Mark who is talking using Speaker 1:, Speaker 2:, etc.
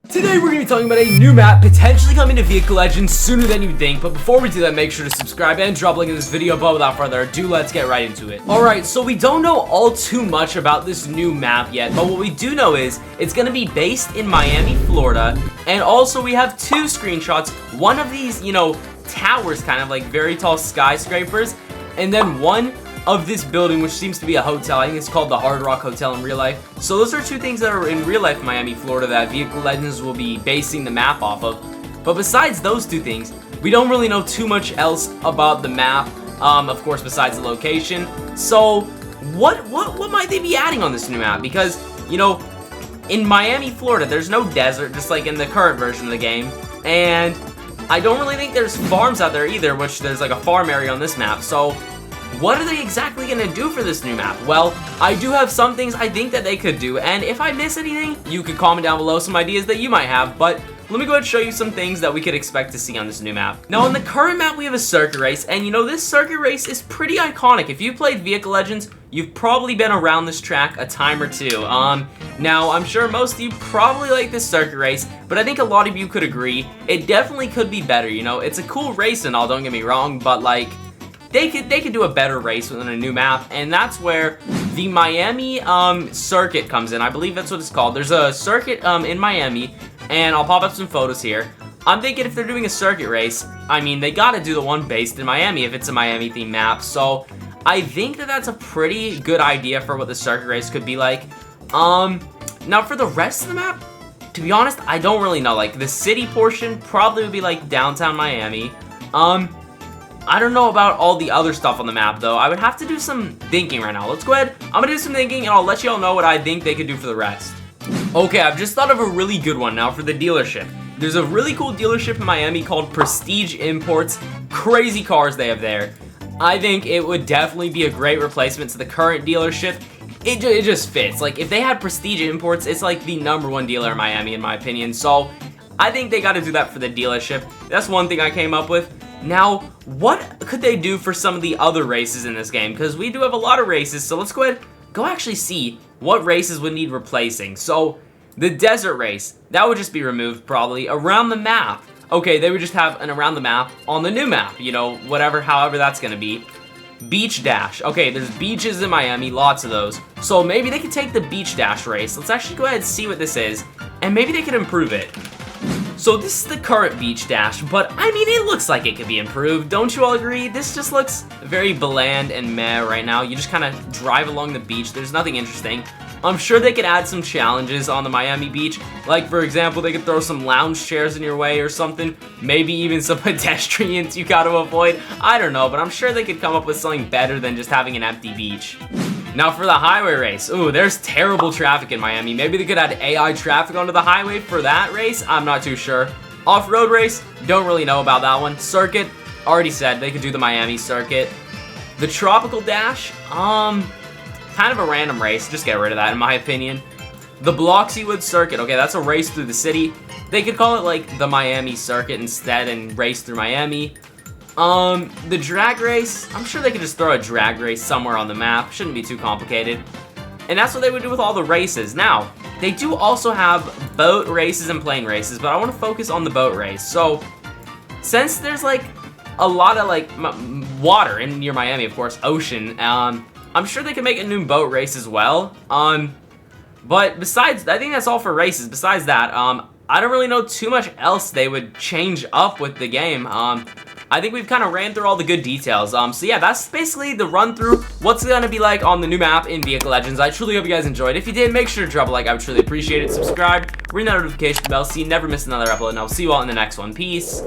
Speaker 1: Today we're going to be talking about a new map potentially coming to Vehicle Legends sooner than you think, but before we do that, make sure to subscribe and drop a link in this video. But without further ado, let's get right into it. Alright, so we don't know all too much about this new map yet, but what we do know is it's going to be based in Miami, Florida, and also we have two screenshots. One of these, towers, kind of like very tall skyscrapers, and then one of this building, which seems to be a hotel. I think it's called the Hard Rock Hotel in real life. So those are two things that are in real life Miami, Florida that Vehicle Legends will be basing the map off of. But besides those two things, we don't really know too much else about the map, of course, besides the location. So what might they be adding on this new map? Because, in Miami, Florida, there's no desert, just like in the current version of the game. And I don't really think there's farms out there either, which there's like a farm area on this map. So what are they exactly going to do for this new map? Well, I do have some things I think that they could do, and if I miss anything, you could comment down below some ideas that you might have, but let me go ahead and show you some things that we could expect to see on this new map. Now, on the current map, we have a circuit race, and this circuit race is pretty iconic. If you've played Vehicle Legends, you've probably been around this track a time or two. Now, I'm sure most of you probably like this circuit race, but I think a lot of you could agree it definitely could be better. It's a cool race and all, don't get me wrong, but like, they could do a better race within a new map, and that's where the Miami circuit comes in. I believe that's what it's called. There's a circuit in Miami, and I'll pop up some photos here. I'm thinking if they're doing a circuit race, I mean, they gotta do the one based in Miami if it's a Miami themed map. So I think that that's a pretty good idea for what the circuit race could be like. Now for the rest of the map, to be honest, I don't really know. Like the city portion probably would be like downtown Miami. I don't know about all the other stuff on the map, though. I would have to do some thinking right now. Let's go ahead. I'm going to do some thinking, and I'll let you all know what I think they could do for the rest. Okay, I've just thought of a really good one now for the dealership. There's a really cool dealership in Miami called Prestige Imports. Crazy cars they have there. I think it would definitely be a great replacement to the current dealership. It just fits. Like, if they had Prestige Imports, it's like the #1 dealer in Miami, in my opinion. So, I think they got to do that for the dealership. That's one thing I came up with. Now, what could they do for some of the other races in this game? Because we do have a lot of races, so let's go ahead, go actually see what races would need replacing. So, the desert race, that would just be removed probably. Around the map, okay, they would just have an around the map on the new map, however that's going to be. Beach dash, okay, there's beaches in Miami, lots of those. So maybe they could take the beach dash race. Let's actually go ahead and see what this is, and maybe they could improve it. So this is the current beach dash, but I mean, it looks like it could be improved. Don't you all agree? This just looks very bland and meh right now. You just kind of drive along the beach. There's nothing interesting. I'm sure they could add some challenges on the Miami beach. Like, for example, they could throw some lounge chairs in your way or something. Maybe even some pedestrians you got to avoid. I don't know, but I'm sure they could come up with something better than just having an empty beach. Now for the highway race, ooh, there's terrible traffic in Miami. Maybe they could add AI traffic onto the highway for that race. I'm not too sure. Off-road race, don't really know about that one. Circuit, already said they could do the Miami circuit. The tropical dash, kind of a random race. Just get rid of that in my opinion. The Bloxywood circuit, okay, that's a race through the city. They could call it like the Miami circuit instead and race through Miami. The drag race, I'm sure they could just throw a drag race somewhere on the map. Shouldn't be too complicated. And that's what they would do with all the races. Now, they do also have boat races and plane races, but I want to focus on the boat race. So, since there's like a lot of like water in near Miami, of course, ocean, I'm sure they could make a new boat race as well. But besides, I think that's all for races. Besides that, I don't really know too much else they would change up with the game. I think we've kind of ran through all the good details. So yeah, that's basically the run through what's going to be like on the new map in Vehicle Legends. I truly hope you guys enjoyed. If you did, make sure to drop a like. I would truly appreciate it. Subscribe, ring that notification bell so you never miss another upload, and I'll see you all in the next one. Peace.